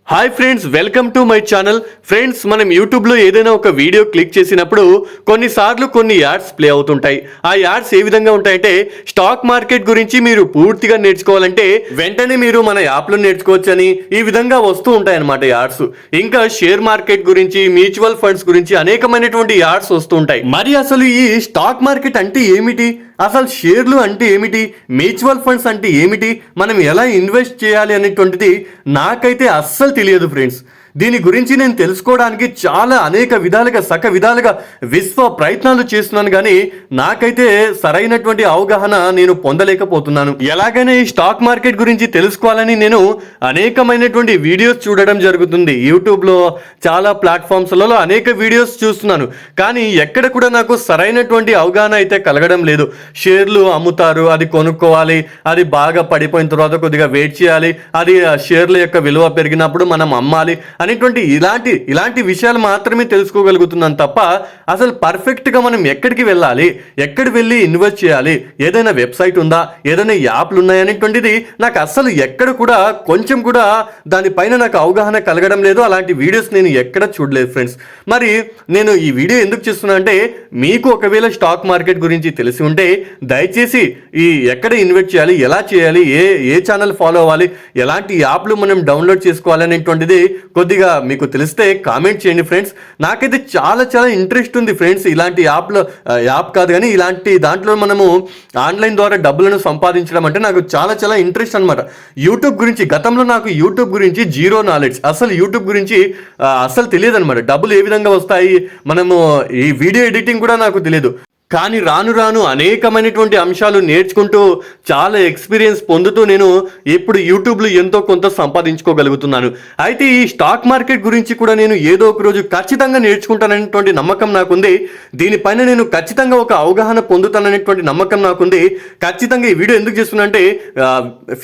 Hi friends, welcome to my channel. Friends, మనం యూట్యూబ్లో ఏదైనా ఒక వీడియో క్లిక్ చేసినప్పుడు కొన్నిసార్లు కొన్ని యాడ్స్ ప్లే అవుతుంటాయి. ఆ యాడ్స్ ఏ విధంగా ఉంటాయంటే, స్టాక్ మార్కెట్ గురించి మీరు పూర్తిగా నేర్చుకోవాలంటే వెంటనే మీరు మన యాప్లో నేర్చుకోవచ్చు అని ఈ విధంగా వస్తూ ఉంటాయి అన్నమాట యాడ్స్. ఇంకా షేర్ మార్కెట్ గురించి, మ్యూచువల్ ఫండ్స్ గురించి అనేకమైనటువంటి యాడ్స్ వస్తూ ఉంటాయి. మరి అసలు ఈ స్టాక్ మార్కెట్ అంటే ఏమిటి, అసలు షేర్లు అంటే ఏమిటి, మ్యూచువల్ ఫండ్స్ అంటే ఏమిటి, మనం ఎలా ఇన్వెస్ట్ చేయాలి అనేటువంటిది నాకైతే అస్సలు తెలియదు ఫ్రెండ్స్. దీని గురించి నేను తెలుసుకోవడానికి చాలా అనేక విధాలుగా విశ్వ ప్రయత్నాలు చేస్తున్నాను, కానీ నాకైతే సరైనటువంటి అవగాహన నేను పొందలేకపోతున్నాను. ఎలాగైనా ఈ స్టాక్ మార్కెట్ గురించి తెలుసుకోవాలని నేను అనేకమైనటువంటి వీడియోస్ చూడడం జరుగుతుంది. యూట్యూబ్లో చాలా ప్లాట్ఫామ్స్లలో అనేక వీడియోస్ చూస్తున్నాను, కానీ ఎక్కడ కూడా నాకు సరైనటువంటి అవగాహన అయితే కలగడం లేదు. షేర్లు అమ్ముతారు, అది కొనుక్కోవాలి, అది బాగా పడిపోయిన తర్వాత కొద్దిగా వెయిట్ చేయాలి, అది షేర్ల యొక్క విలువ పెరిగినప్పుడు మనం అమ్మాలి అనేటువంటి ఇలాంటి విషయాలు మాత్రమే తెలుసుకోగలుగుతున్నాను తప్ప అసలు పర్ఫెక్ట్గా మనం ఎక్కడికి వెళ్ళాలి, ఎక్కడ వెళ్ళి ఇన్వెస్ట్ చేయాలి, ఏదైనా వెబ్సైట్ ఉందా, ఏదైనా యాప్లు ఉన్నాయా అనేటువంటిది నాకు అస్సలు ఎక్కడ కూడా కొంచెం కూడా దానిపైన నాకు అవగాహన కలగడం లేదు. అలాంటి వీడియోస్ నేను ఎక్కడ చూడలేదు ఫ్రెండ్స్. మరి నేను ఈ వీడియో ఎందుకు చేస్తున్నా అంటే, మీకు ఒకవేళ స్టాక్ మార్కెట్ గురించి తెలిసి ఉంటే దయచేసి ఈ ఎక్కడ ఇన్వెస్ట్ చేయాలి, ఎలా చేయాలి, ఏ ఛానల్ ఫాలో అవ్వాలి, ఎలాంటి యాప్లు మనం డౌన్లోడ్ చేసుకోవాలి అనేటువంటిది కొద్దిగా మీకు తెలిస్తే కామెంట్ చేయండి ఫ్రెండ్స్. నాకైతే చాలా ఇంట్రెస్ట్ ఉంది ఫ్రెండ్స్. ఇలాంటి యాప్ కాదు కానీ ఇలాంటి దాంట్లో మనము ఆన్లైన్ ద్వారా డబ్బులను సంపాదించడం అంటే నాకు చాలా ఇంట్రెస్ట్ అనమాట. యూట్యూబ్ గురించి గతంలో నాకు యూట్యూబ్ గురించి జీరో నాలెడ్జ్, అసలు యూట్యూబ్ గురించి అసలు తెలియదు అనమాట. డబ్బులు ఏ విధంగా వస్తాయి, మనము ఈ వీడియో ఎడిటింగ్ కూడా నాకు తెలియదు. కానీ రాను అనేకమైనటువంటి అంశాలు నేర్చుకుంటూ చాలా ఎక్స్పీరియన్స్ పొందుతూ నేను ఇప్పుడు యూట్యూబ్లో ఎంతో కొంత సంపాదించుకోగలుగుతున్నాను. అయితే ఈ స్టాక్ మార్కెట్ గురించి కూడా నేను ఏదో ఒక రోజు ఖచ్చితంగా నేర్చుకుంటాననేటువంటి నమ్మకం నాకుంది. దీనిపైన నేను ఖచ్చితంగా ఒక అవగాహన పొందుతాననేటువంటి నమ్మకం నాకుంది. ఖచ్చితంగా ఈ వీడియో ఎందుకు చేస్తున్నానంటే,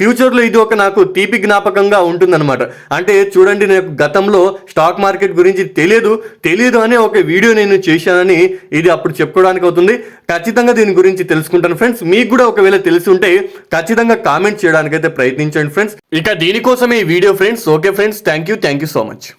ఫ్యూచర్లో ఇది ఒక నాకు తీపి జ్ఞాపకంగా ఉంటుందన్నమాట. అంటే చూడండి, నాకు గతంలో స్టాక్ మార్కెట్ గురించి తెలియదు అనే ఒక వీడియో నేను చేశానని ఇది అప్పుడు చెప్పుకోవడానికి అవుతుంది. ఖచ్చితంగా దీని గురించి తెలుసుకుంటాను ఫ్రెండ్స్. మీకు కూడా ఒకవేళ తెలిసి ఉంటే ఖచ్చితంగా కామెంట్ చేయడానికి అయితే ప్రయత్నించండి ఫ్రెండ్స్. ఇక దీనికోసమే ఈ video friends. Okay friends, thank you so much.